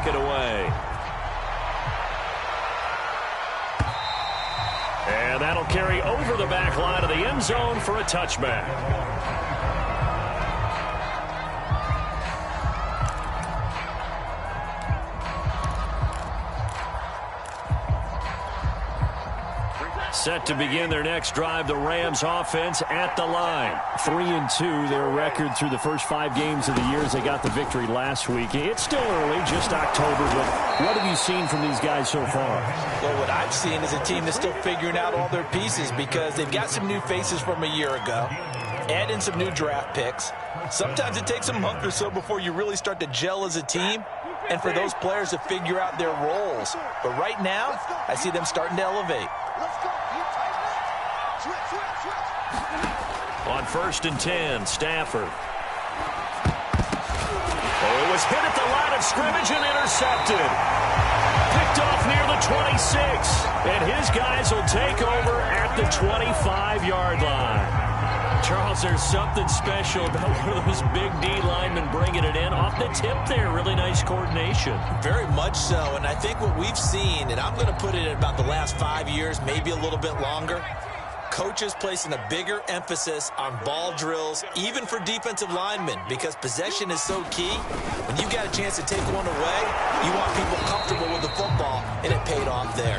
it away. And that'll carry over the back line of the end zone for a touchback. Set to begin their next drive, the Rams offense at the line. 3-2, their record through the first 5 games of the year as they got the victory last week. It's still early, just October, but what have you seen from these guys so far? Well, what I've seen is a team that's still figuring out all their pieces because they've got some new faces from a year ago, add in some new draft picks. Sometimes it takes a month or so before you really start to gel as a team and for those players to figure out their roles. But right now, I see them starting to elevate. On 1st and 10, Stafford. Oh, it was hit at the line of scrimmage and intercepted. Picked off near the 26. And his guys will take over at the 25-yard line. Charles, there's something special about one of those big D linemen bringing it in. Off the tip there, really nice coordination. Very much so, and I think what we've seen, and I'm going to put it at about the last 5 years, maybe a little bit longer, coaches placing a bigger emphasis on ball drills, even for defensive linemen, because possession is so key. When you got a chance to take one away, you want people comfortable with the football, and it paid off there.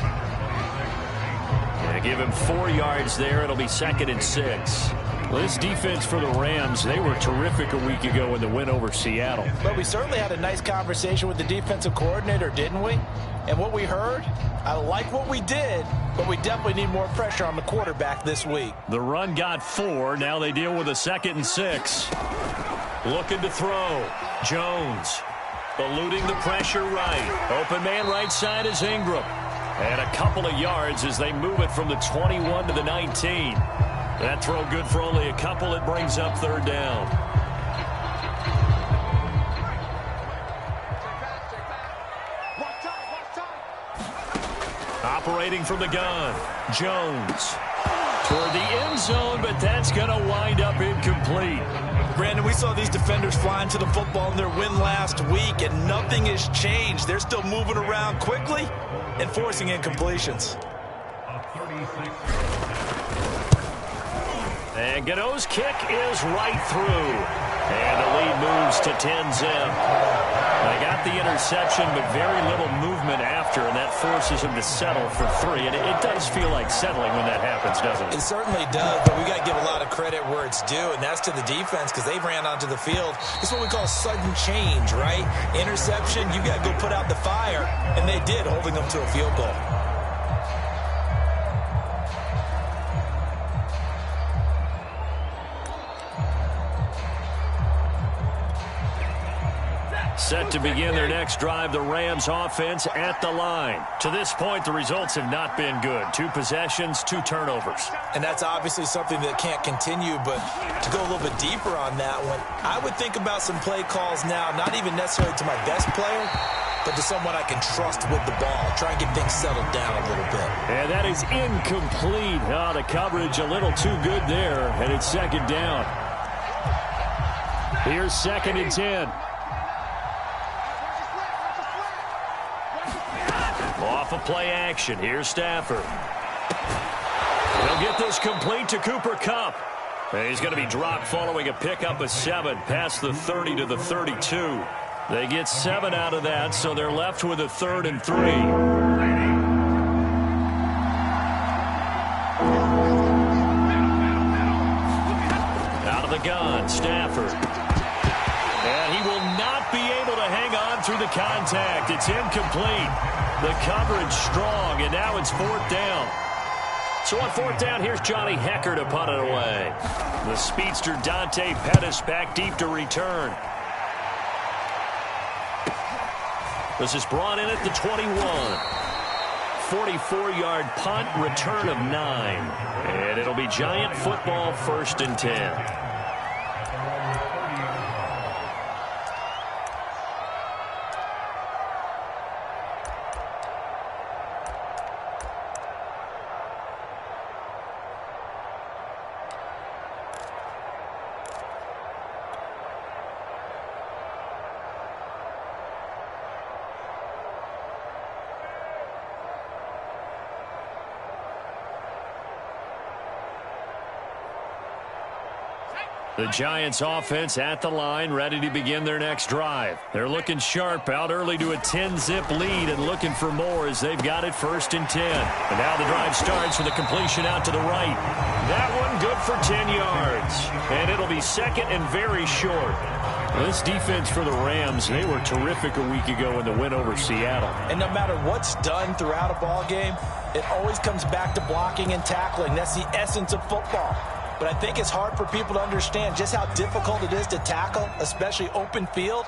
Yeah, give him 4 yards there. It'll be 2nd and 6. Well, this defense for the Rams, they were terrific a week ago in the win over Seattle. But we certainly had a nice conversation with the defensive coordinator, didn't we? And what we heard, I like what we did, but we definitely need more pressure on the quarterback this week. The run got 4. Now they deal with a 2nd and 6. Looking to throw. Jones eluding the pressure right. Open man right side is Ingram. And a couple of yards as they move it from the 21 to the 19. That throw good for only a couple. It brings up 3rd down. Operating from the gun, Jones. Toward the end zone, but that's going to wind up incomplete. Brandon, we saw these defenders flying to the football in their win last week, and nothing has changed. They're still moving around quickly and forcing incompletions. And Gano's kick is right through. And the lead moves to 10-zip. They got the interception, but very little movement after, and that forces him to settle for 3. And it does feel like settling when that happens, doesn't it? It certainly does, but we got to give a lot of credit where it's due, and that's to the defense because they ran onto the field. It's what we call sudden change, right? Interception, you got to go put out the fire, and they did, holding them to a field goal. Set to begin their next drive, the Rams offense at the line. To this point, the results have not been good. 2 possessions, 2 turnovers. And that's obviously something that can't continue, but to go a little bit deeper on that one, I would think about some play calls now, not even necessarily to my best player, but to someone I can trust with the ball. Try and get things settled down a little bit. And that is incomplete. Oh, the coverage a little too good there, and it's 2nd down. Here's 2nd and 10. Off of play action. Here's Stafford. He'll get this complete to Cooper Kupp. And he's going to be dropped following a pickup of 7 past the 30 to the 32. They get 7 out of that, so they're left with a 3rd and 3. Out of the gun, Stafford. And he will not be able to hang on through the contact. It's incomplete. The coverage strong, and now it's 4th down. So on 4th down, here's Johnny Hecker to punt it away. The speedster Dante Pettis back deep to return. This is brought in at the 21. 44-yard punt, return of 9. And it'll be Giant football, 1st and 10. The Giants offense at the line, ready to begin their next drive. They're looking sharp, out early to a 10-zip lead and looking for more as they've got it 1st and 10. And now the drive starts with a completion out to the right. That one good for 10 yards. And it'll be 2nd and very short. Well, this defense for the Rams, they were terrific a week ago in the win over Seattle. And no matter what's done throughout a ball game, it always comes back to blocking and tackling. That's the essence of football. But I think it's hard for people to understand just how difficult it is to tackle, especially open field.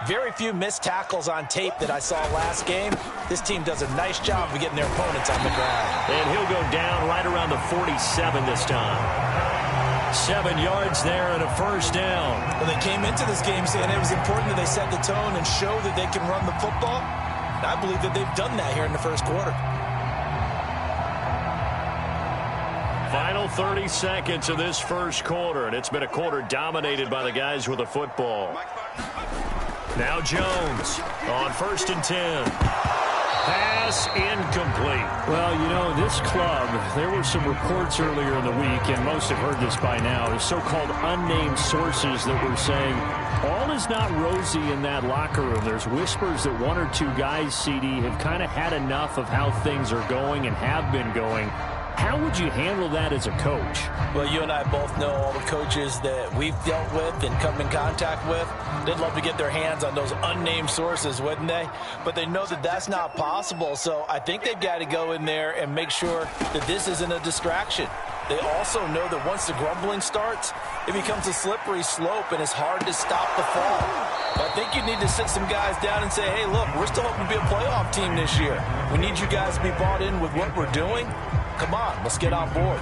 Very few missed tackles on tape that I saw last game. This team does a nice job of getting their opponents on the ground. And he'll go down right around the 47 this time. 7 yards there and a 1st down. Well, they came into this game saying it was important that they set the tone and show that they can run the football. And I believe that they've done that here in the 1st quarter. Final 30 seconds of this 1st quarter, and it's been a quarter dominated by the guys with the football. Now Jones on 1st and 10. Pass incomplete. Well, you know, this club, there were some reports earlier in the week, and most have heard this by now, the so-called unnamed sources that were saying all is not rosy in that locker room. There's whispers that 1 or 2 guys, CD, have kind of had enough of how things are going and have been going. How would you handle that as a coach? Well, you and I both know all the coaches that we've dealt with and come in contact with. They'd love to get their hands on those unnamed sources, wouldn't they? But they know that that's not possible, so I think they've got to go in there and make sure that this isn't a distraction. They also know that once the grumbling starts, it becomes a slippery slope, and it's hard to stop the fall. But I think you need to sit some guys down and say, hey, look, we're still hoping to be a playoff team this year. We need you guys to be bought in with what we're doing. Come on, let's get on board.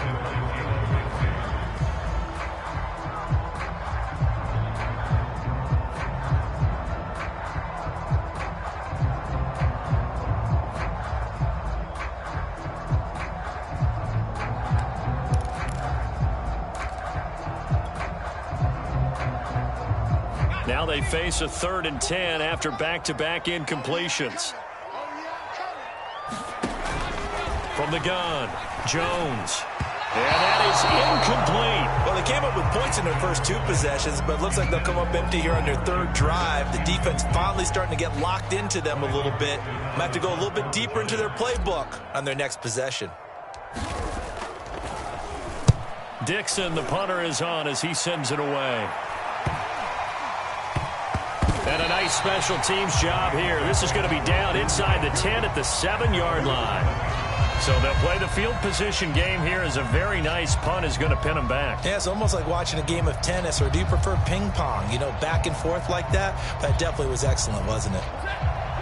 Now they face a 3rd and 10 after back-to-back incompletions. From the gun, Jones. And that is incomplete. Well, they came up with points in their first 2 possessions, but it looks like they'll come up empty here on their 3rd drive. The defense finally starting to get locked into them a little bit. Might have to go a little bit deeper into their playbook on their next possession. Dixon, the punter, is on as he sends it away. And a nice special teams job here. This is going to be down inside the 10 at the 7-yard line. So they'll play the field position game here as a very nice punt is going to pin them back. Yeah, it's almost like watching a game of tennis, or do you prefer ping pong? You know, back and forth like that? That definitely was excellent, wasn't it?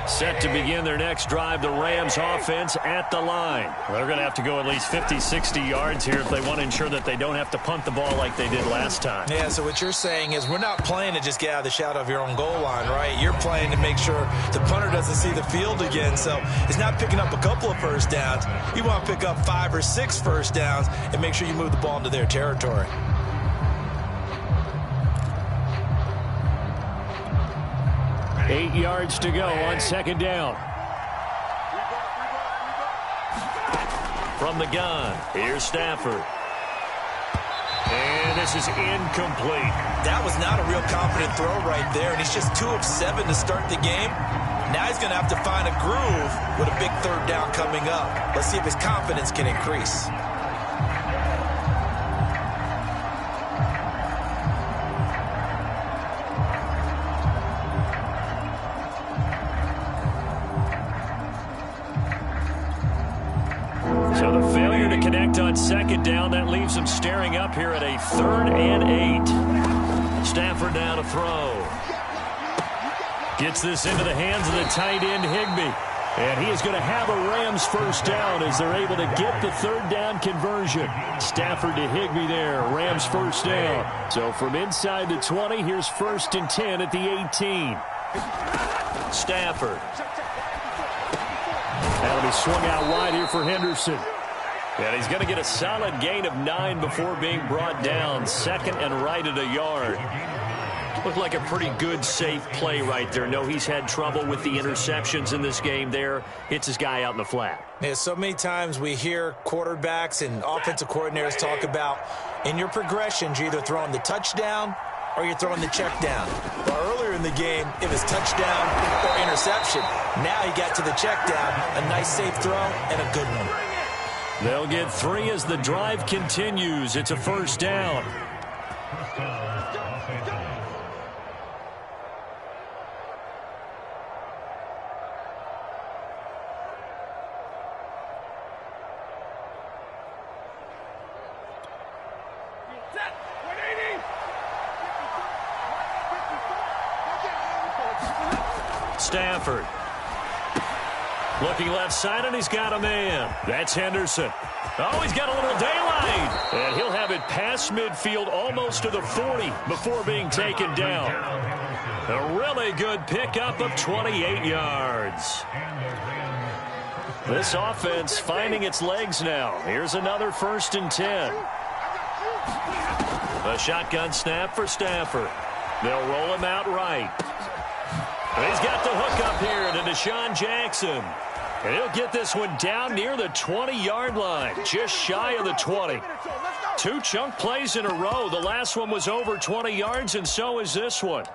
Set to begin their next drive, the Rams offense at the line. They're going to have to go at least 50, 60 yards here if they want to ensure that they don't have to punt the ball like they did last time. Yeah, so what you're saying is we're not playing to just get out of the shadow of your own goal line, right? You're playing to make sure the punter doesn't see the field again. So it's not picking up a couple of first downs. You want to pick up 5 or 6 first downs and make sure you move the ball into their territory. Eight yards to go on 2nd down. From the gun, here's Stafford. And this is incomplete. That was not a real confident throw right there, and he's just 2 of 7 to start the game. Now he's going to have to find a groove with a big 3rd down coming up. Let's see if his confidence can increase. So the failure to connect on 2nd down, that leaves him staring up here at a 3rd and 8. Stafford now to throw. Gets this into the hands of the tight end, Higbee. And he is going to have a Rams 1st down as they're able to get the 3rd down conversion. Stafford to Higbee there, Rams 1st down. So from inside the 20, here's 1st and 10 at the 18. Stafford. That'll be swung out wide here for Henderson. And he's going to get a solid gain of 9 before being brought down. 2nd and right at a yard. Looked like a pretty good, safe play right there. No, he's had trouble with the interceptions in this game there. Hits his guy out in the flat. Yeah, so many times we hear quarterbacks and offensive coordinators talk about in your progressions, you're either throwing the touchdown or you're throwing the check down. Well, earlier in the game, it was touchdown or interception. Now he got to the check down, a nice safe throw and a good one. They'll get 3 as the drive continues. It's a first down. Stafford. Looking left side, and he's got a man. That's Henderson. Oh, he's got a little daylight. And he'll have it past midfield almost to the 40 before being taken down. A really good pickup of 28 yards. This offense finding its legs now. Here's another 1st and 10. A shotgun snap for Stafford. They'll roll him out right. He's got the hook up here to Deshaun Jackson. And he'll get this one down near the 20-yard line, just shy of the 20. 2 chunk plays in a row. The last one was over 20 yards, and so is this one.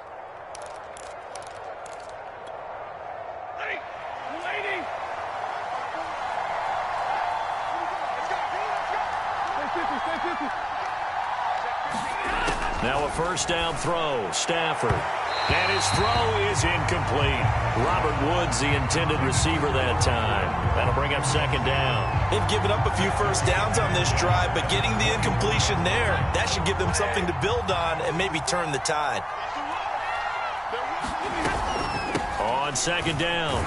Now a first down throw, Stafford. And his throw is incomplete. Robert Woods, the intended receiver that time. That'll bring up 2nd down. They've given up a few first downs on this drive, but getting the incompletion there, that should give them something to build on and maybe turn the tide. On 2nd down,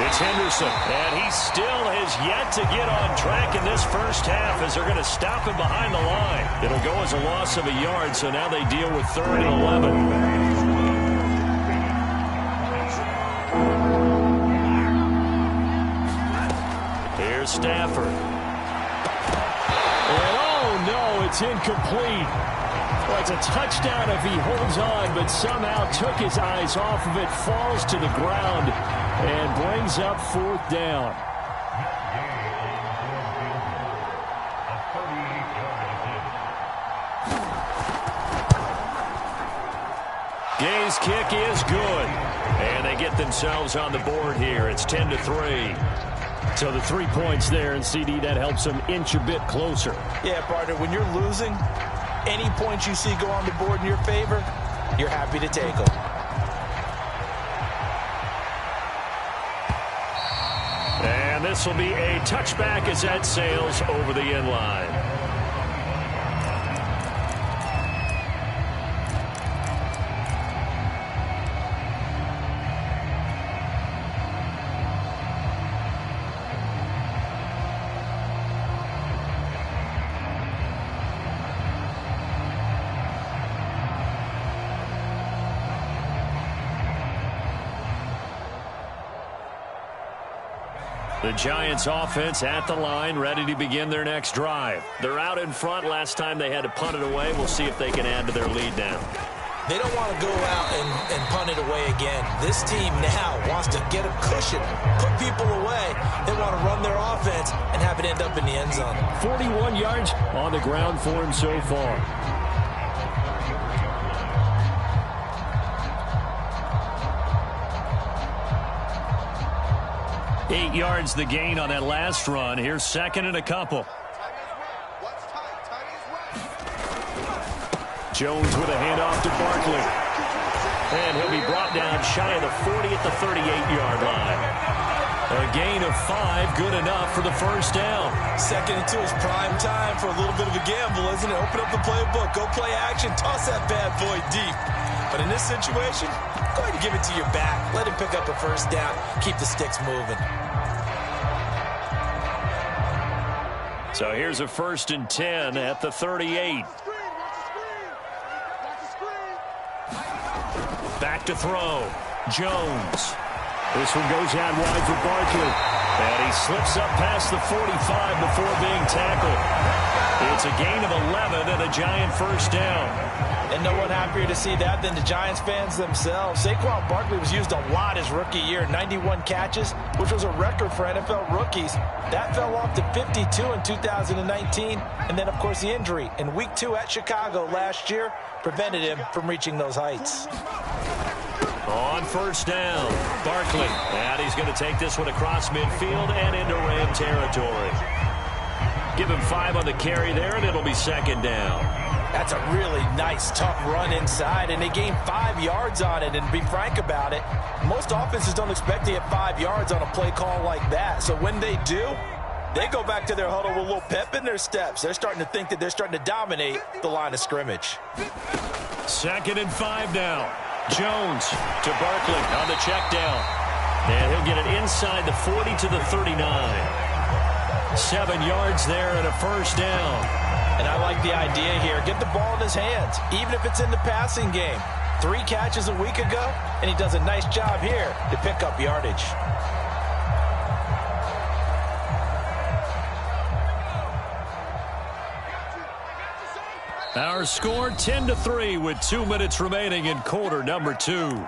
it's Henderson. And he still has yet to get on track in this first half as they're going to stop him behind the line. It'll go as a loss of a yard, so now they deal with 3rd and 11. Here's Stafford. And oh no, it's incomplete. Well, it's a touchdown if he holds on, but somehow took his eyes off of it, falls to the ground, and brings up 4th down. Gay's kick is good. And they get themselves on the board here. It's 10-3. So the 3 points there, and CD, that helps them inch a bit closer. Yeah, partner, when you're losing, any points you see go on the board in your favor, you're happy to take them. And this will be a touchback as that sails over the end line. The Giants offense at the line, ready to begin their next drive. They're out in front. Last time they had to punt it away. We'll see if they can add to their lead now. They don't want to go out and punt it away again. This team now wants to get a cushion, put people away. They want to run their offense and have it end up in the end zone. 41 yards on the ground for him so far. Eight yards the gain on that last run. Here's 2nd and a couple. Jones with a handoff to Barkley. And he'll be brought down shy of the 40 at the 38-yard line. A gain of 5, good enough for the first down. 2nd and 2 is prime time for a little bit of a gamble, isn't it? Open up the playbook, go play action, toss that bad boy deep. But in this situation, go ahead and give it to your back. Let him pick up a first down, keep the sticks moving. So here's a 1st and 10 at the 38. Back to throw. Jones. This one goes out wide for Barkley. And he slips up past the 45 before being tackled. It's a gain of 11 and a Giant first down. And no one happier to see that than the Giants fans themselves. Saquon Barkley was used a lot his rookie year, 91 catches, which was a record for NFL rookies. That fell off to 52 in 2019. And then, of course, the injury in Week 2 at Chicago last year prevented him from reaching those heights. On first down, Barkley. And he's going to take this one across midfield and into Ram territory. Give him 5 on the carry there, and it'll be second down. That's a really nice, tough run inside, and they gained 5 yards on it. And to be frank about it, most offenses don't expect to get 5 yards on a play call like that. So when they do, they go back to their huddle with a little pep in their steps. They're starting to think that they're starting to dominate the line of scrimmage. 2nd and 5 now. Jones to Barkley on the check down. And he'll get it inside the 40 to the 39. 7 yards there and a first down. And I like the idea here. Get the ball in his hands, even if it's in the passing game. 3 catches a week ago, and he does a nice job here to pick up yardage. Our score 10-3 with 2 minutes remaining in quarter number 2.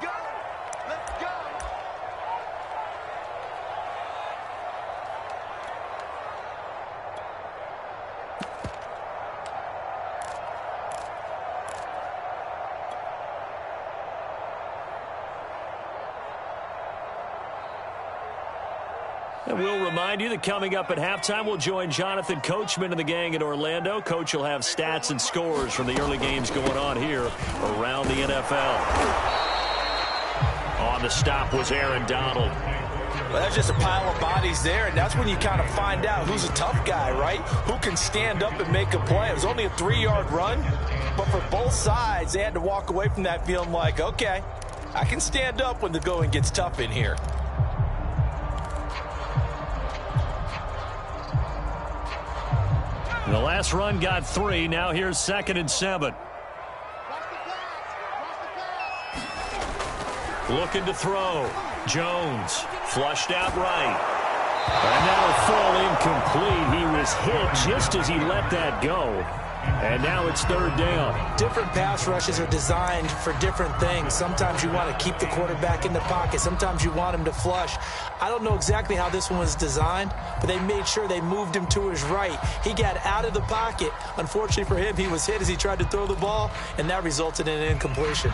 And we'll remind you that coming up at halftime, we'll join Jonathan Coachman and the gang in Orlando. Coach will have stats and scores from the early games going on here around the NFL. On the stop was Aaron Donald. Well, that's just a pile of bodies there, and that's when you kind of find out who's a tough guy, right? Who can stand up and make a play. It was only a 3-yard run, but for both sides, they had to walk away from that feeling like, okay, I can stand up when the going gets tough in here. The last run got 3. Now here's 2nd and 7. Looking to throw. Jones flushed out right. And that'll fall incomplete. He was hit just as he let that go. And now it's 3rd down. Different pass rushes are designed for different things. Sometimes you want to keep the quarterback in the pocket. Sometimes you want him to flush. I don't know exactly how this one was designed, but they made sure they moved him to his right. He got out of the pocket. Unfortunately for him, he was hit as he tried to throw the ball, and that resulted in an incompletion.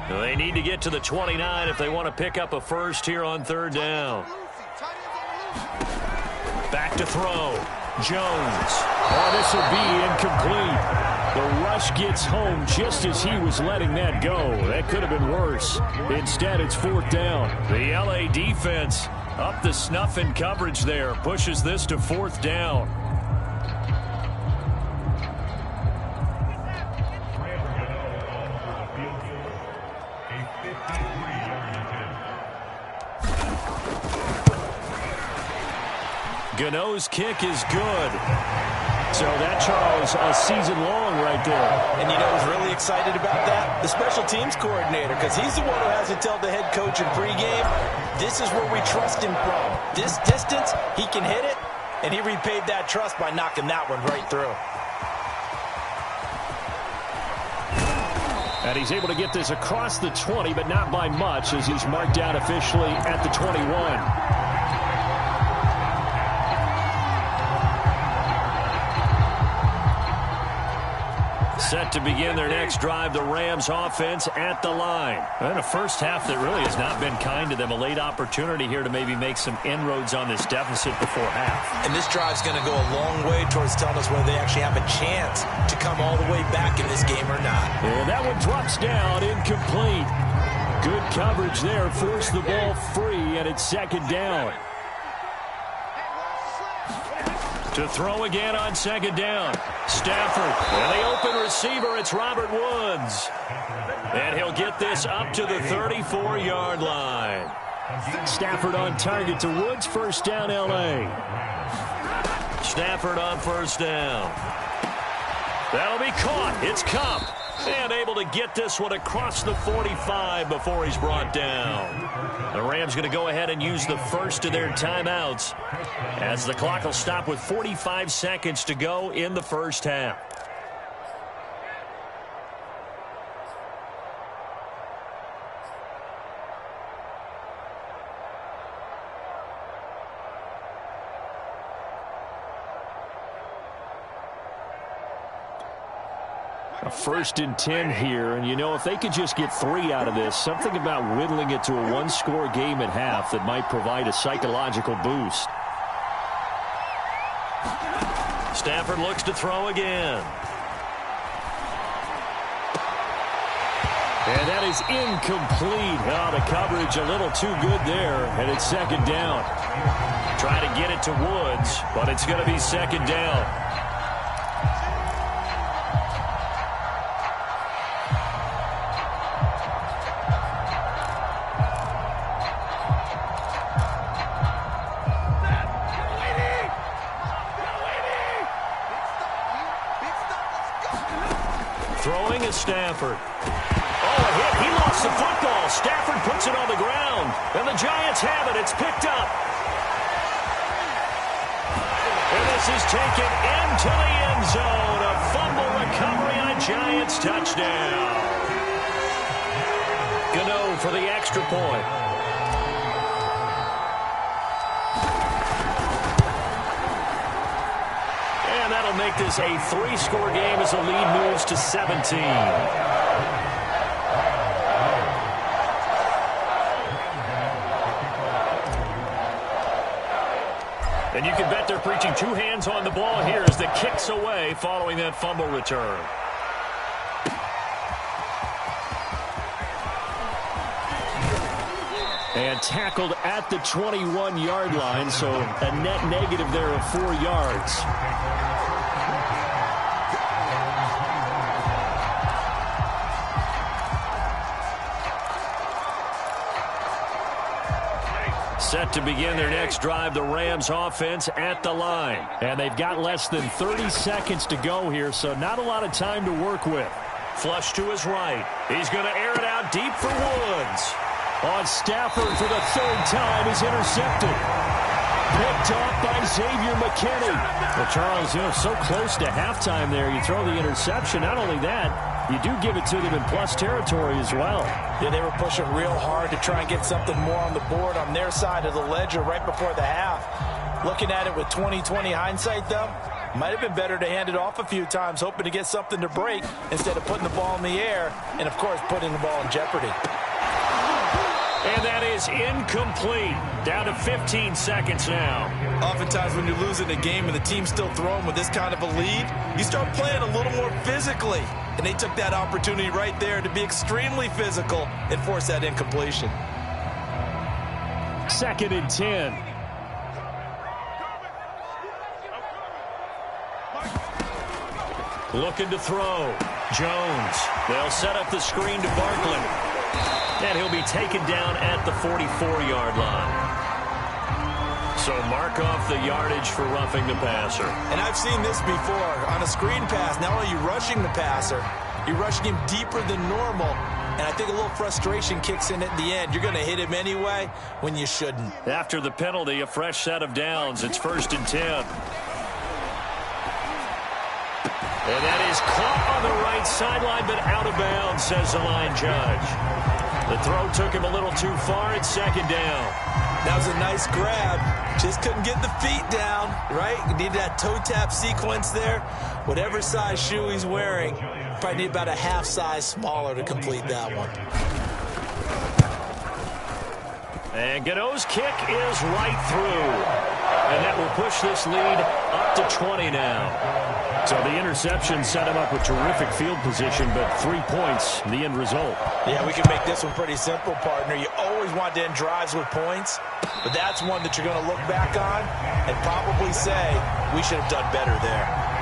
They need to get to the 29 if they want to pick up a first here on 3rd down. Back to throw. Jones. Oh, this will be incomplete. The rush gets home just as he was letting that go. That could have been worse. Instead, it's 4th down. The LA defense up the snuff in coverage there. Pushes this to 4th down. Gano's kick is good. So that, Charles, a season long right there. And you know who's really excited about that? The special teams coordinator, because he's the one who has to tell the head coach in pregame, this is where we trust him from. This distance, he can hit it, and he repaid that trust by knocking that one right through. And he's able to get this across the 20, but not by much, as he's marked out officially at the 21. Set to begin their next drive, the Rams offense at the line. And a first half that really has not been kind to them. A late opportunity here to maybe make some inroads on this deficit before half. And this drive's going to go a long way towards telling us whether they actually have a chance to come all the way back in this game or not. Well, that one drops down, incomplete. Good coverage there, forced the ball free, and it's 2nd down. To throw again on 2nd down. Stafford. And the open receiver, it's Robert Woods. And he'll get this up to the 34-yard line. Stafford on target to Woods. First down, L.A. Stafford on first down. That'll be caught. It's Kupp. And able to get this one across the 45 before he's brought down. The Rams going to go ahead and use the first of their timeouts as the clock will stop with 45 seconds to go in the first half. A 1st and 10 here, and you know, if they could just get 3 out of this, something about whittling it to a one-score game at half that might provide a psychological boost. Stafford looks to throw again. And that is incomplete. Oh, the coverage a little too good there, and it's 2nd down. Try to get it to Woods, but it's going to be 2nd down. Throwing is Stafford. Oh, a hit. He lost the football. Stafford puts it on the ground. And the Giants have it. It's picked up. And this is taken into the end zone. A fumble recovery and a Giants touchdown. Gano for the extra point. That'll make this a 3-score game as the lead moves to 17. And you can bet they're preaching 2 hands on the ball here as the kick's away following that fumble return. And tackled at the 21-yard line, so a net negative there of 4 yards. Set to begin their next drive, the Rams offense at the line. And they've got less than 30 seconds to go here, so not a lot of time to work with. Flush to his right. He's going to air it out deep for Woods. On Stafford for the 3rd time is intercepted. Picked off by Xavier McKinney. Well, Charles, you know, so close to halftime there. You throw the interception. Not only that, you do give it to them in plus territory as well. Yeah, they were pushing real hard to try and get something more on the board on their side of the ledger right before the half. Looking at it with 20/20 hindsight, though, might have been better to hand it off a few times, hoping to get something to break instead of putting the ball in the air and, of course, putting the ball in jeopardy. And that is incomplete. Down to 15 seconds now. Oftentimes when you're losing a game and the team's still throwing with this kind of a lead, you start playing a little more physically. And they took that opportunity right there to be extremely physical and force that incompletion. 2nd and 10. Looking to throw. Jones. They'll set up the screen to Barkley. And he'll be taken down at the 44-yard line. So mark off the yardage for roughing the passer. And I've seen this before. On a screen pass, not only are you rushing the passer, you're rushing him deeper than normal. And I think a little frustration kicks in at the end. You're going to hit him anyway when you shouldn't. After the penalty, a fresh set of downs. It's 1st and 10. And that is caught on the right sideline, but out of bounds, says the line judge. The throw took him a little too far. It's 2nd down. That was a nice grab. Just couldn't get the feet down, right? You need that toe tap sequence there. Whatever size shoe he's wearing, probably need about a half size smaller to complete that one. And Gano's kick is right through. And that will push this lead up to 20 now. So the interception set him up with terrific field position, but 3 points, the end result. Yeah, we can make this one pretty simple, partner. You always want to end drives with points, but that's one that you're going to look back on and probably say, we should have done better there.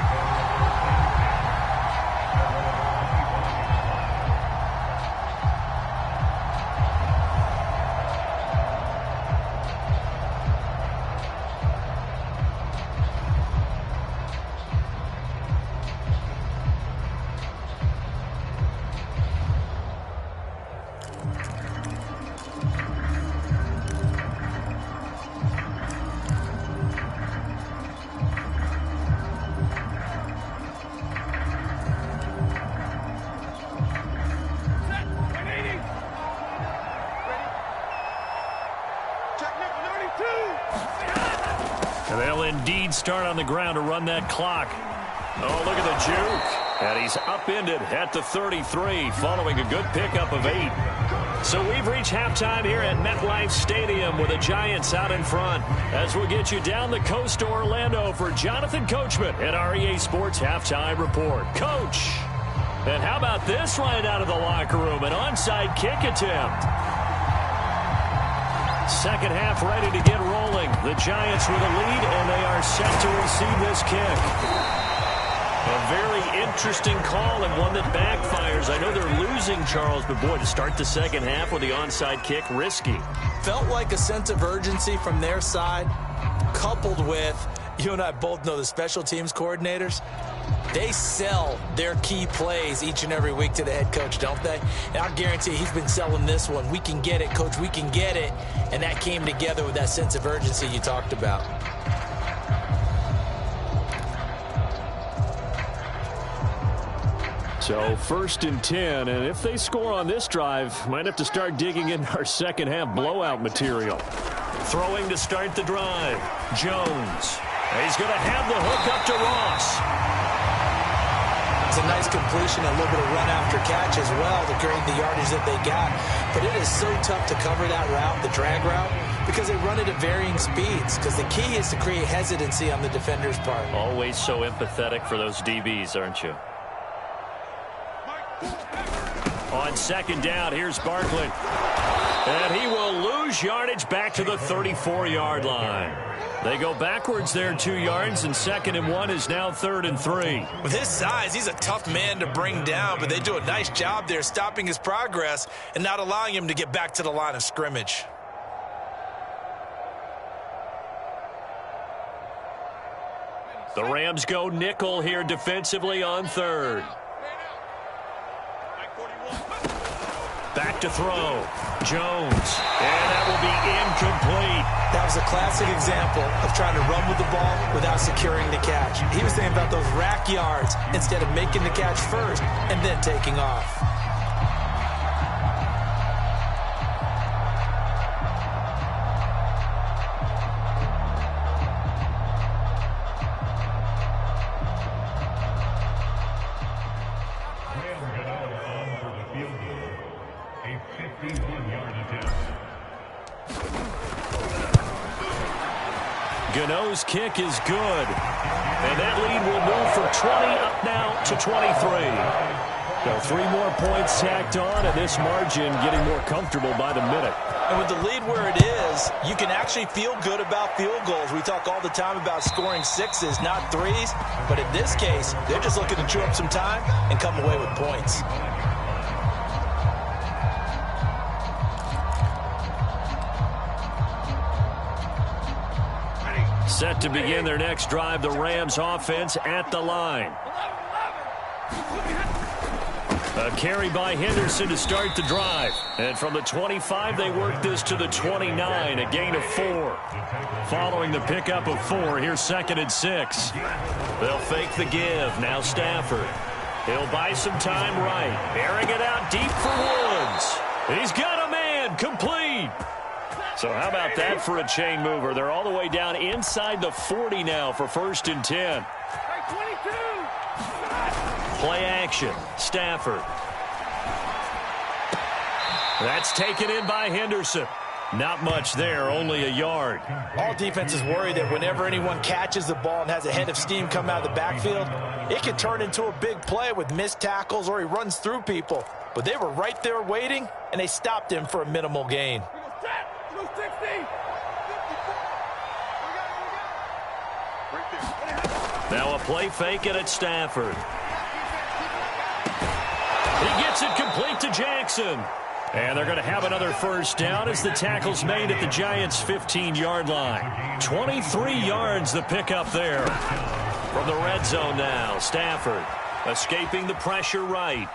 And they'll indeed start on the ground to run that clock. Oh, look at the juke. And he's upended at the 33 following a good pickup of 8. So we've reached halftime here at MetLife Stadium with the Giants out in front. As we'll get you down the coast to Orlando for Jonathan Coachman at our EA Sports Halftime Report. Coach, and how about this right out of the locker room? An onside kick attempt. Second half ready to get rolling. The Giants with a lead, and they are set to receive this kick. A very interesting call and one that backfires. I know they're losing, Charles, but boy, to start the second half with the onside kick, risky. Felt like a sense of urgency from their side, coupled with, you and I both know the special teams coordinators. They sell their key plays each and every week to the head coach, don't they? And I guarantee he's been selling this one. We can get it, coach, we can get it. And that came together with that sense of urgency you talked about. So 1st and 10, and if they score on this drive, might have to start digging in our second half blowout material. Throwing to start the drive, Jones. He's going to have the hook up to Ross. It's a nice completion, a little bit of run after catch as well to gain the yardage that they got. But it is so tough to cover that route, the drag route, because they run it at varying speeds. Because the key is to create hesitancy on the defender's part. Always so empathetic for those DBs, aren't you? On second down, here's Barkley. And he will lose yardage back to the 34-yard line. They go backwards there 2 yards, and 2nd and 1 is now 3rd and 3. With his size, he's a tough man to bring down, but they do a nice job there stopping his progress and not allowing him to get back to the line of scrimmage. The Rams go nickel here defensively on 3rd. Back to throw. Jones. And that will be incomplete. That was a classic example of trying to run with the ball without securing the catch. He was thinking about those rack yards instead of making the catch first and then taking off. Gano's kick is good. And that lead will move from 20 up now to 23. So 3 more points tacked on, and this margin getting more comfortable by the minute. And with the lead where it is, you can actually feel good about field goals. We talk all the time about scoring 6s, not 3s. But in this case, they're just looking to chew up some time and come away with points. Set to begin their next drive, the Rams offense at the line. A carry by Henderson to start the drive. And from the 25, they work this to the 29, a gain of 4. Following the pickup of 4, here's 2nd and 6. They'll fake the give. Now Stafford. He'll buy some time right. Airing it out deep for Woods. He's got a man. Complete. So how about that for a chain mover? They're all the way down inside the 40 now for 1st and 10. Play action. Stafford. That's taken in by Henderson. Not much there, only a yard. All defenses worry that whenever anyone catches the ball and has a head of steam come out of the backfield, it can turn into a big play with missed tackles or he runs through people. But they were right there waiting, and they stopped him for a minimal gain. Now a play fake, and it's Stafford. He gets it complete to Jackson. And they're going to have another first down as the tackle's made at the Giants' 15-yard line. 23 yards the pickup there. From the red zone now, Stafford escaping the pressure right.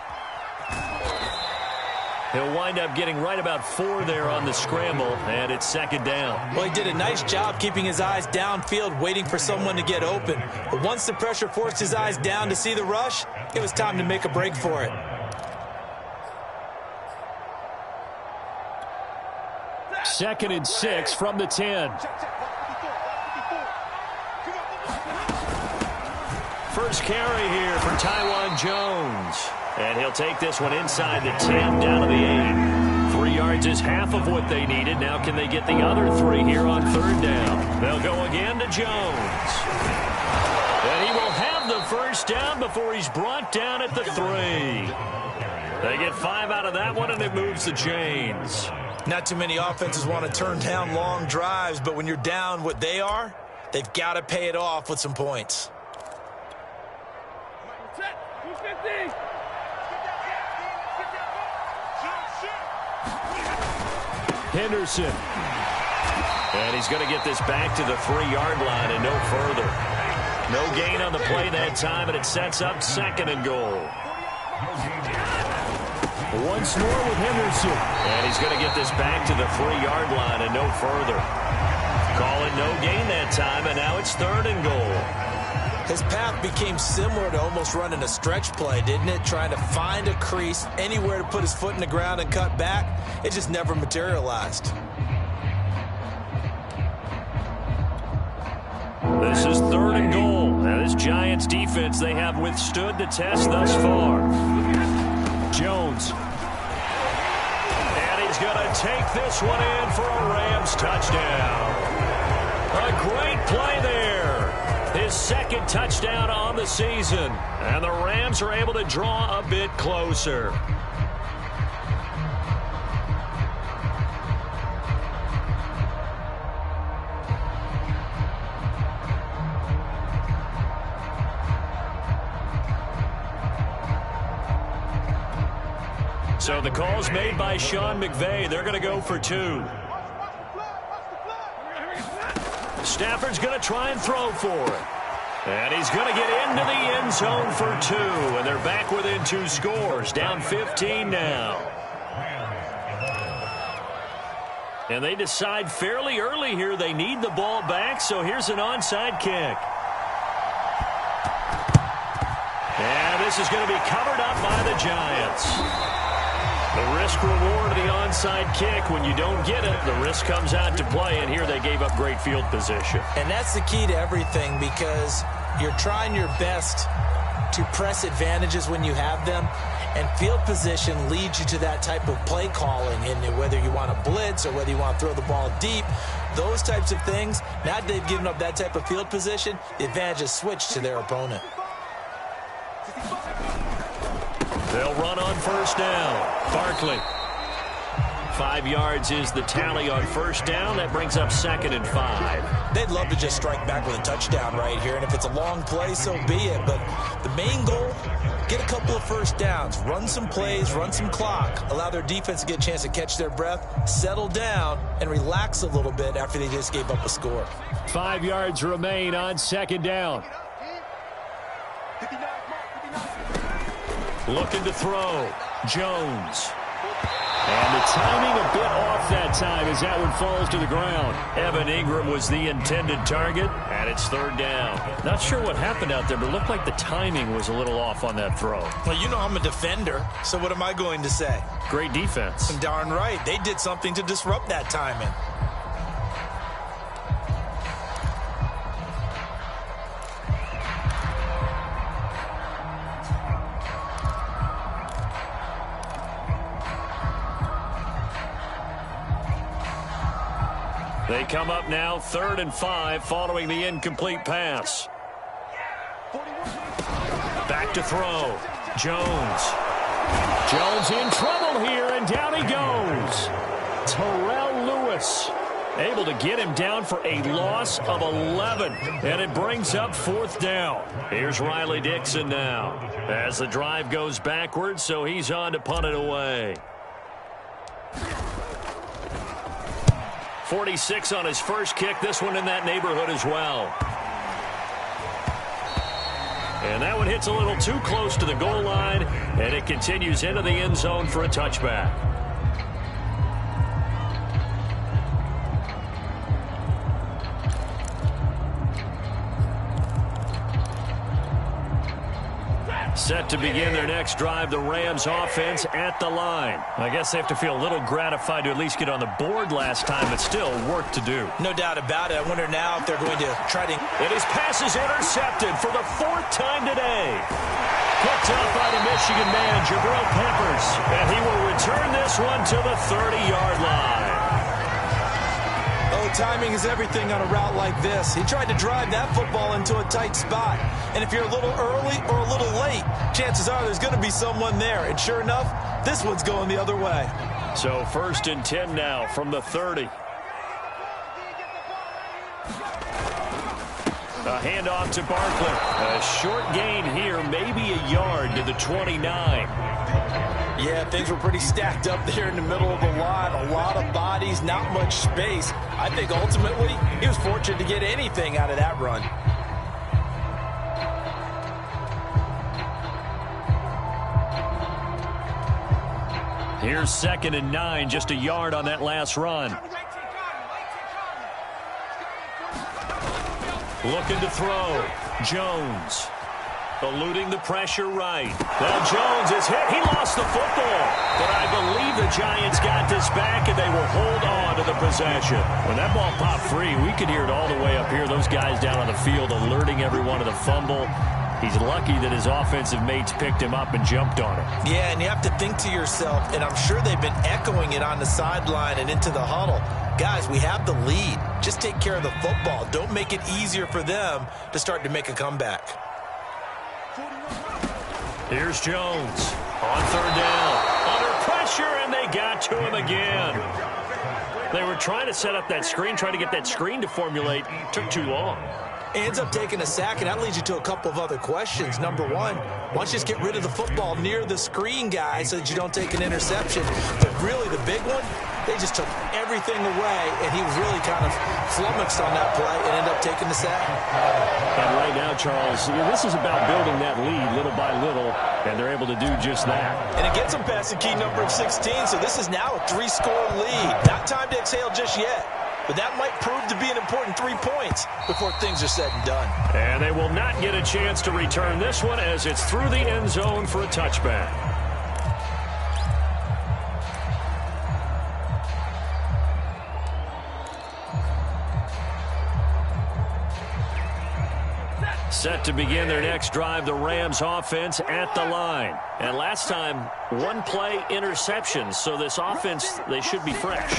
He'll wind up getting right about 4 there on the scramble, and it's 2nd down. Well, he did a nice job keeping his eyes downfield, waiting for someone to get open. But once the pressure forced his eyes down to see the rush, it was time to make a break for it. 2nd and 6 from the 10. First carry here for Taiwan Jones. And he'll take this one inside the 10, down to the 8. 3 yards is half of what they needed. Now can they get the other 3 here on 3rd down? They'll go again to Jones. And he will have the first down before he's brought down at the 3. They get 5 out of that one, and it moves the chains. Not too many offenses want to turn down long drives, but when you're down what they are, they've got to pay it off with some points. Henderson. And he's going to get this back to the 3-yard line and no further. No gain on the play that time, and it sets up 2nd and goal. Once more with Henderson. And he's going to get this back to the 3-yard line and no further. Call it no gain that time, and now it's 3rd and goal. His path became similar to almost running a stretch play, didn't it? Trying to find a crease, anywhere to put his foot in the ground and cut back. It just never materialized. This is 3rd and goal. Now this Giants defense, they have withstood the test thus far. Jones. And he's going to take this one in for a Rams touchdown. A great play there. His 2nd touchdown on the season. And the Rams are able to draw a bit closer. So the call's made by Sean McVay. They're going to go for 2. Stafford's going to try and throw for it. And he's going to get into the end zone for 2. And they're back within 2 scores. Down 15 now. And they decide fairly early here they need the ball back. So here's an onside kick. And this is going to be covered up by the Giants. The risk-reward of the onside kick, when you don't get it, the risk comes out to play, and here they gave up great field position. And that's the key to everything, because you're trying your best to press advantages when you have them, and field position leads you to that type of play calling, and whether you want to blitz or whether you want to throw the ball deep, those types of things, now that they've given up that type of field position, the advantage is switched to their opponent. They'll run on 1st down. Barkley. 5 yards is the tally on 1st down. That brings up 2nd and 5. They'd love to just strike back with a touchdown right here, and if it's a long play, so be it. But the main goal, get a couple of 1st downs, run some plays, run some clock, allow their defense to get a chance to catch their breath, settle down, and relax a little bit after they just gave up a score. 5 yards remain on 2nd down. Looking to throw. Jones. And the timing a bit off that time as that one falls to the ground. Evan Ingram was the intended target, and it's 3rd down. Not sure what happened out there, but it looked like the timing was a little off on that throw. Well, you know I'm a defender, so what am I going to say? Great defense. Darn right. They did something to disrupt that timing. They come up now 3rd and 5 following the incomplete pass. Back to throw. Jones. Jones in trouble here, and down he goes. Terrell Lewis able to get him down for a loss of 11. And it brings up 4th down. Here's Riley Dixon now as the drive goes backwards, so he's on to punt it away. 46 on his first kick. This one in that neighborhood as well. And that one hits a little too close to the goal line, and it continues into the end zone for a touchback. Set to begin their next drive, the Rams offense at the line. I guess they have to feel a little gratified to at least get on the board last time, but still work to do. No doubt about it. I wonder now if they're going to try to... And his pass is intercepted for the 4th time today. Picked up by the Michigan man, Jabril Peppers. And he will return this one to the 30-yard line. Oh, timing is everything on a route like this. He tried to drive that football into a tight spot. And if you're a little early or a little late, chances are there's going to be someone there. And sure enough, this one's going the other way. So 1st and 10 now from the 30. A handoff to Barkley. A short gain here, maybe a yard to the 29. Yeah, things were pretty stacked up there in the middle of the line. A lot of bodies, not much space. I think ultimately he was fortunate to get anything out of that run. Here's 2nd and 9, just a yard on that last run. Looking to throw. Jones. Eluding the pressure right. Well, Jones is hit. He lost the football. But I believe the Giants got this back, and they will hold on to the possession. When that ball popped free, we could hear it all the way up here. Those guys down on the field alerting everyone of the fumble. He's lucky that his offensive mates picked him up and jumped on him. Yeah, and you have to think to yourself, and I'm sure they've been echoing it on the sideline and into the huddle. Guys, we have the lead. Just take care of the football. Don't make it easier for them to start to make a comeback. Here's Jones on 3rd down. Under pressure, and they got to him again. They were trying to set up that screen, trying to get that screen to formulate. Took too long. Ends up taking a sack, and that leads you to a couple of other questions. Number one, why don't you just get rid of the football near the screen guy so that you don't take an interception? But really, the big one, they just took everything away, and he was really kind of flummoxed on that play and ended up taking the sack. And right now, Charles, this is about building that lead little by little, and they're able to do just that. And it gets them past the key number of 16, so this is now a 3-score lead. Not time to exhale just yet. But that might prove to be an important 3 points before things are said and done. And they will not get a chance to return this one as it's through the end zone for a touchback. Set to begin their next drive, the Rams offense at the line. And last time, 1-play interception. So this offense, they should be fresh.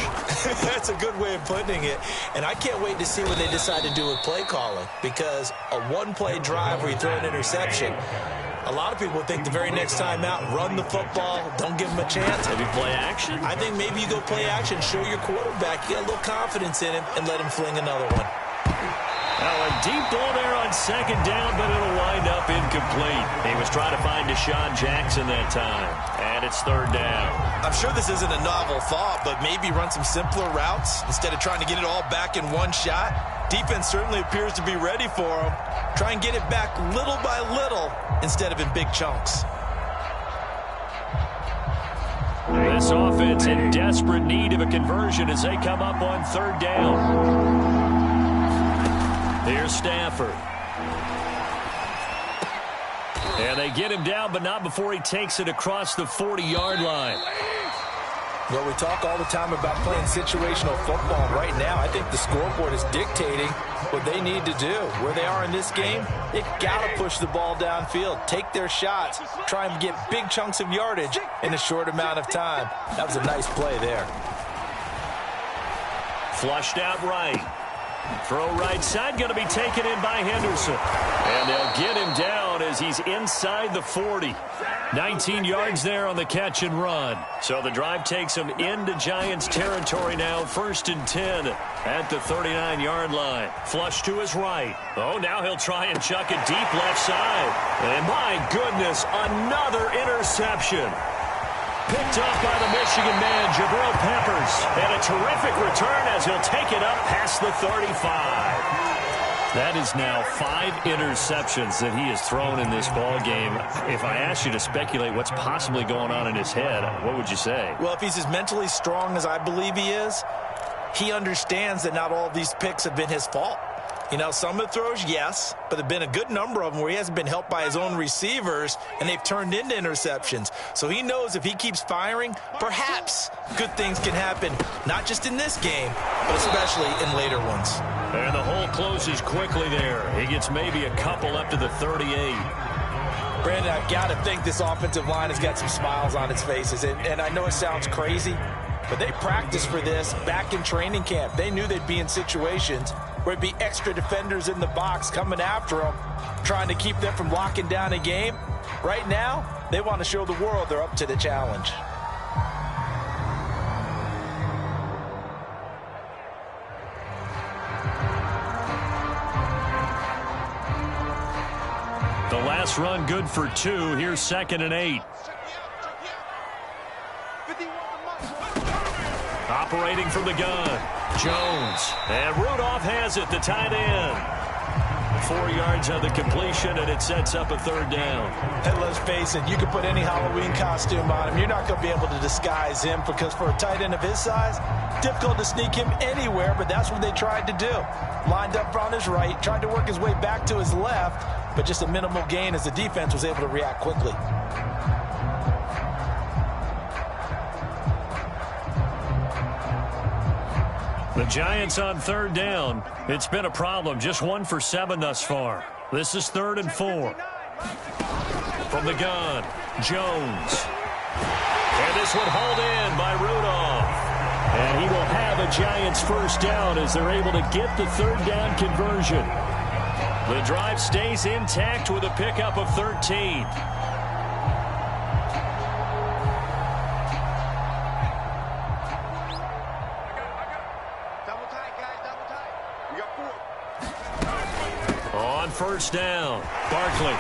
That's a good way of putting it. And I can't wait to see what they decide to do with play calling. Because a 1-play drive where you throw an interception, a lot of people think the very next time out, run the football, don't give them a chance. Maybe play action? I think maybe you go play action, show your quarterback, you get a little confidence in him, and let him fling another one. Now a deep ball there on 2nd down, but it'll wind up incomplete. He was trying to find Deshaun Jackson that time. And it's 3rd down. I'm sure this isn't a novel thought, but maybe run some simpler routes instead of trying to get it all back in one shot. Defense certainly appears to be ready for him. Try and get it back little by little instead of in big chunks. This offense in desperate need of a conversion as they come up on 3rd down. Here's Stafford. And they get him down, but not before he takes it across the 40-yard line. Well, we talk all the time about playing situational football. Right now, I think the scoreboard is dictating what they need to do. Where they are in this game, they've got to push the ball downfield, take their shots, try and get big chunks of yardage in a short amount of time. That was a nice play there. Flushed out right. Throw right side, going to be taken in by Henderson. And they'll get him down as he's inside the 40. 19 yards there on the catch and run. So the drive takes him into Giants territory now. 1st and 10 at the 39-yard line. Flush to his right. Oh, now he'll try and chuck it deep left side. And my goodness, another interception. Picked up by the Michigan man, Jabril Peppers. And a terrific return as he'll take it up past the 35. That is now 5 interceptions that he has thrown in this ball game. If I asked you to speculate what's possibly going on in his head, what would you say? Well, if he's as mentally strong as I believe he is, he understands that not all of these picks have been his fault. You know, some of the throws, yes, but there have been a good number of them where he hasn't been helped by his own receivers, and they've turned into interceptions. So he knows if he keeps firing, perhaps good things can happen, not just in this game, but especially in later ones. And the hole closes quickly there. He gets maybe a couple up to the 38. Brandon, I've got to think this offensive line has got some smiles on its faces, and I know it sounds crazy, but they practiced for this back in training camp. They knew they'd be in situations where it'd be extra defenders in the box coming after them, trying to keep them from locking down a game. Right now, they want to show the world they're up to the challenge. The last run good for 2. Here's 2nd and 8. Operating from the gun, Jones. And Rudolph has it, the tight end. 4 yards on the completion, and it sets up a 3rd down. And let's face it, you can put any Halloween costume on him. You're not going to be able to disguise him because for a tight end of his size, difficult to sneak him anywhere, but that's what they tried to do. Lined up on his right, tried to work his way back to his left, but just a minimal gain as the defense was able to react quickly. The Giants on 3rd down. It's been a problem. Just 1 for 7 thus far. This is 3rd and 4. From the gun, Jones. And this one hauled in by Rudolph. And he will have a Giants 1st down as they're able to get the 3rd down conversion. The drive stays intact with a pickup of 13. On 1st down, Barkley.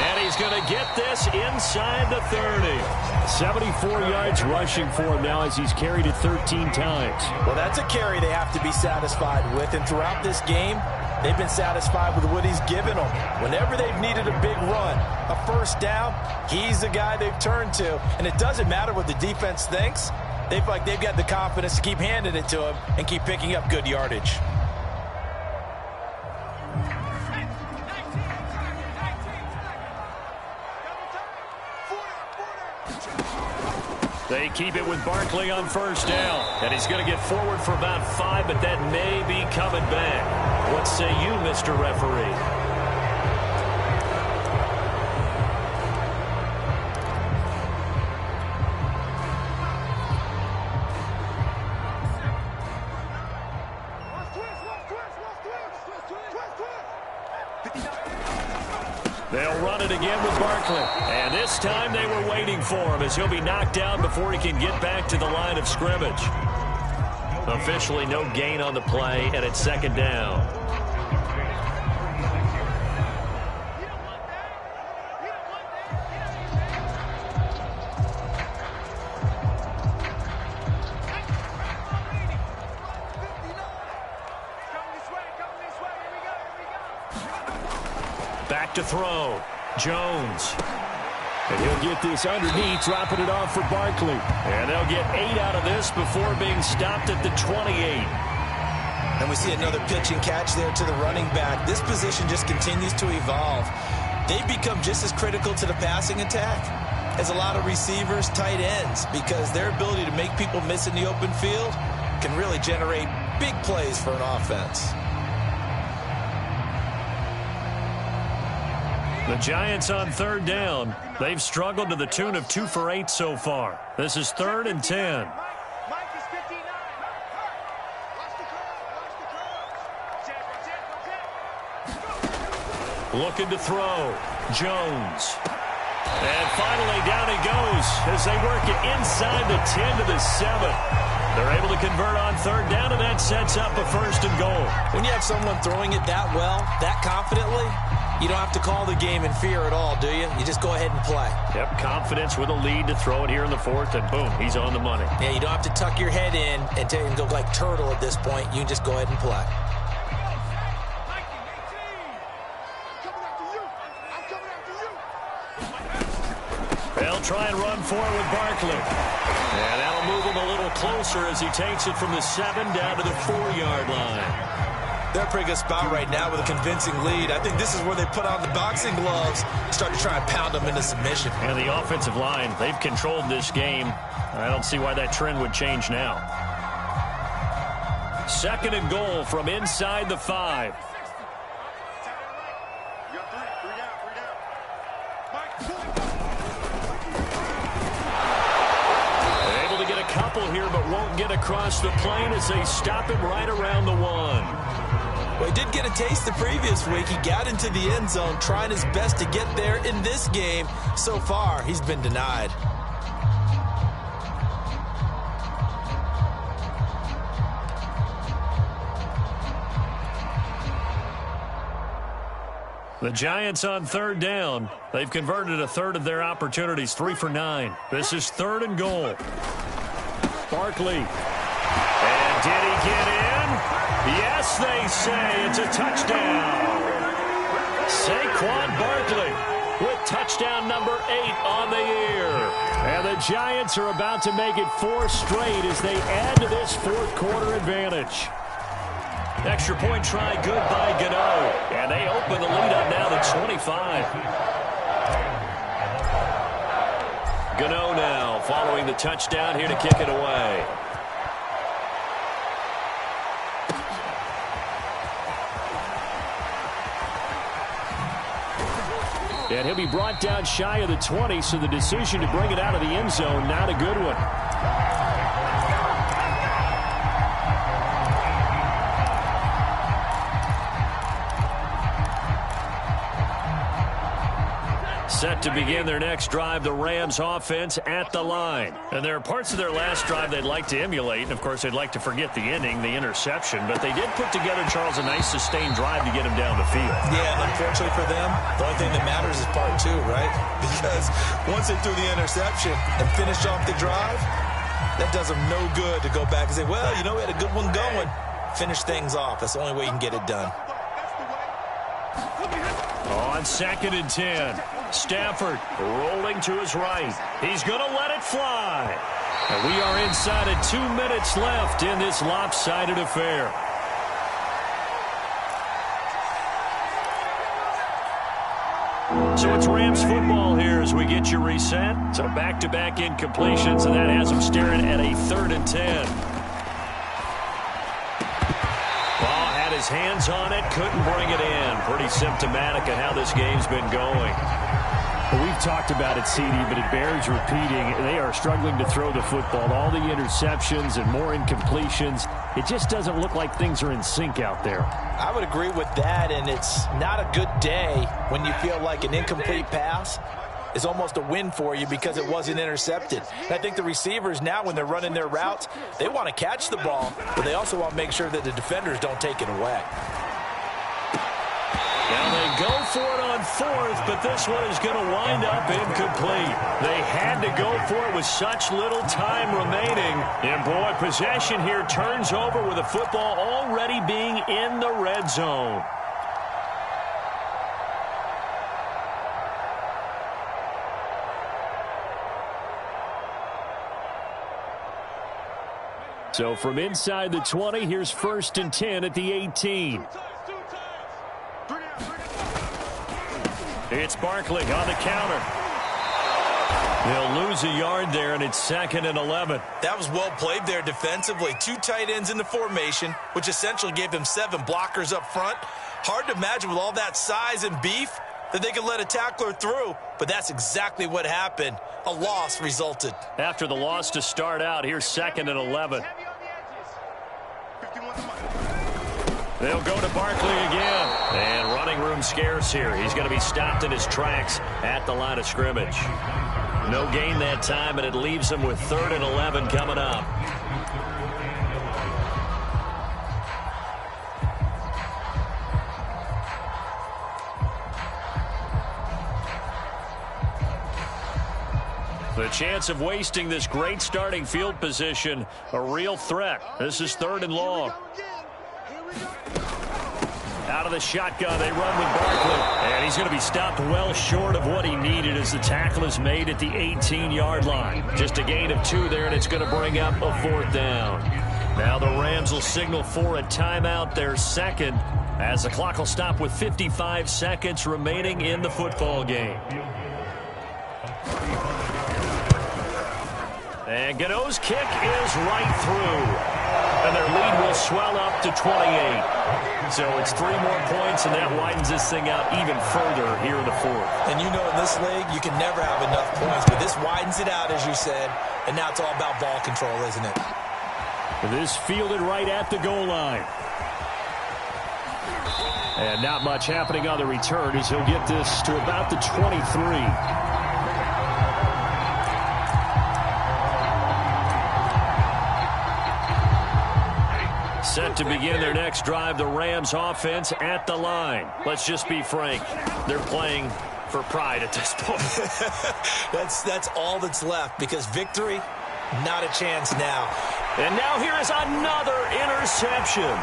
And he's going to get this inside the 30. 74 yards rushing for him now as he's carried it 13 times. Well, that's a carry they have to be satisfied with. And throughout this game, they've been satisfied with what he's given them. Whenever they've needed a big run, a 1st down, he's the guy they've turned to. And it doesn't matter what the defense thinks. They feel like they've got the confidence to keep handing it to him and keep picking up good yardage. They keep it with Barkley on 1st down. And he's going to get forward for about 5, but that may be coming back. What say you, Mr. Referee? They'll run it again with Barkley. And this time they were waiting for him as he'll be knocked down before he can get back to the line of scrimmage. Officially no gain on the play, and it's 2nd down. Back to throw. Jones. And he'll get this underneath, dropping it off for Barkley. And they'll get 8 out of this before being stopped at the 28. And we see another pitch and catch there to the running back. This position just continues to evolve. They've become just as critical to the passing attack as a lot of receivers, tight ends, because their ability to make people miss in the open field can really generate big plays for an offense. The Giants on 3rd down. They've struggled to the tune of 2 for 8 so far. This is 3rd and 10. Looking to throw. Jones. And finally down he goes as they work it inside the 10 to the 7. They're able to convert on 3rd down, and that sets up a 1st and goal. When you have someone throwing it that well, that confidently, you don't have to call the game in fear at all, do you? You just go ahead and play. Yep, confidence with a lead to throw it here in the 4th, and boom, he's on the money. Yeah, you don't have to tuck your head in and go like turtle at this point. You can just go ahead and play. They'll try and run for it with Barkley. And that'll move him a little closer as he takes it from the 7 down to the 4-yard line. They're in a pretty good spot right now with a convincing lead. I think this is where they put on the boxing gloves and start to try and pound them into submission. And the offensive line, they've controlled this game. I don't see why that trend would change now. 2nd and goal from inside the 5. Able to get a couple here, but won't get across the plane as they stop him right around the 1. Well, he did get a taste the previous week. He got into the end zone, trying his best to get there in this game. So far, he's been denied. The Giants on 3rd down. They've converted a third of their opportunities, 3 for 9. This is 3rd and goal. Barkley. And did he get in? Yes, they say it's a touchdown. Saquon Barkley with touchdown number 8 on the year. And the Giants are about to make it 4 straight as they add to this 4th quarter advantage. Extra point try, good by Gano. And they open the lead up now to 25. Gano now following the touchdown here to kick it away. And he'll be brought down shy of the 20, so the decision to bring it out of the end zone, not a good one. Set to begin their next drive, the Rams offense at the line. And there are parts of their last drive they'd like to emulate. And, of course, they'd like to forget the ending, the interception. But they did put together, Charles, a nice sustained drive to get him down the field. Yeah, and unfortunately for them, the only thing that matters is part 2, right? Because once they threw the interception and finished off the drive, that does them no good to go back and say, well, you know, we had a good one going. Finish things off. That's the only way you can get it done. On 2nd and 10. Stafford rolling to his right. He's going to let it fly. And we are inside of 2 minutes left in this lopsided affair. So it's Rams football here as we get you reset. So back-to-back incompletions, and that has them staring at a 3rd and 10. Ball had his hands on it, couldn't bring it in. Pretty symptomatic of how this game's been going. Well, we've talked about it, CD, but it bears repeating. They are struggling to throw the football. All the interceptions and more incompletions. It just doesn't look like things are in sync out there. I would agree with that, and it's not a good day when you feel like an incomplete pass is almost a win for you because it wasn't intercepted. And I think the receivers now, when they're running their routes, they want to catch the ball, but they also want to make sure that the defenders don't take it away. Now they go for it on 4th, but this one is going to wind up incomplete. They had to go for it with such little time remaining. And, boy, possession here turns over with the football already being in the red zone. So from inside the 20, here's 1st and 10 at the 18. It's Barkley on the counter. They'll lose a yard there, and it's 2nd and 11. That was well played there defensively. 2 tight ends in the formation, which essentially gave them 7 blockers up front. Hard to imagine with all that size and beef that they could let a tackler through, but that's exactly what happened. A loss resulted. After the loss to start out, here's 2nd and 11. They'll go to Barkley again. And running room scarce here. He's going to be stopped in his tracks at the line of scrimmage. No gain that time, and it leaves him with 3rd and 11 coming up. The chance of wasting this great starting field position, a real threat. This is 3rd and long. Out of the shotgun, they run with Barkley. And he's going to be stopped well short of what he needed as the tackle is made at the 18-yard line. Just a gain of 2 there, and it's going to bring up a 4th down. Now the Rams will signal for a timeout, their second, as the clock will stop with 55 seconds remaining in the football game. And Gano's kick is right through. And their lead will swell up to 28. So it's 3 more points, and that widens this thing out even further here in the fourth. And you know in this league, you can never have enough points, but this widens it out, as you said, and now it's all about ball control, isn't it? This fielded right at the goal line. And not much happening on the return as he'll get this to about the 23. Set to begin their next drive, the Rams offense at the line. Let's just be frank. They're playing for pride at this point. That's all that's left, because victory, not a chance now. And now here is another interception.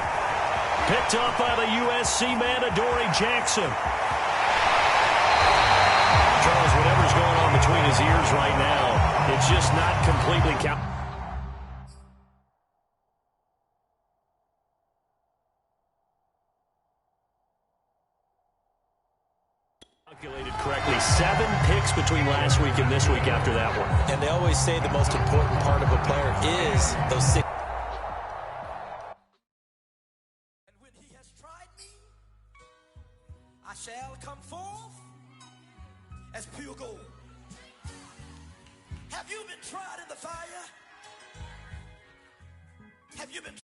Picked up by the USC man, Adoree Jackson. Charles, whatever's going on between his ears right now, it's just not completely calculated correctly. 7 picks between last week and this week after that one. And they always say the most important part of a player is those 6. And when he has tried me, I shall come forth as pure gold. Have you been tried in the fire? Have you been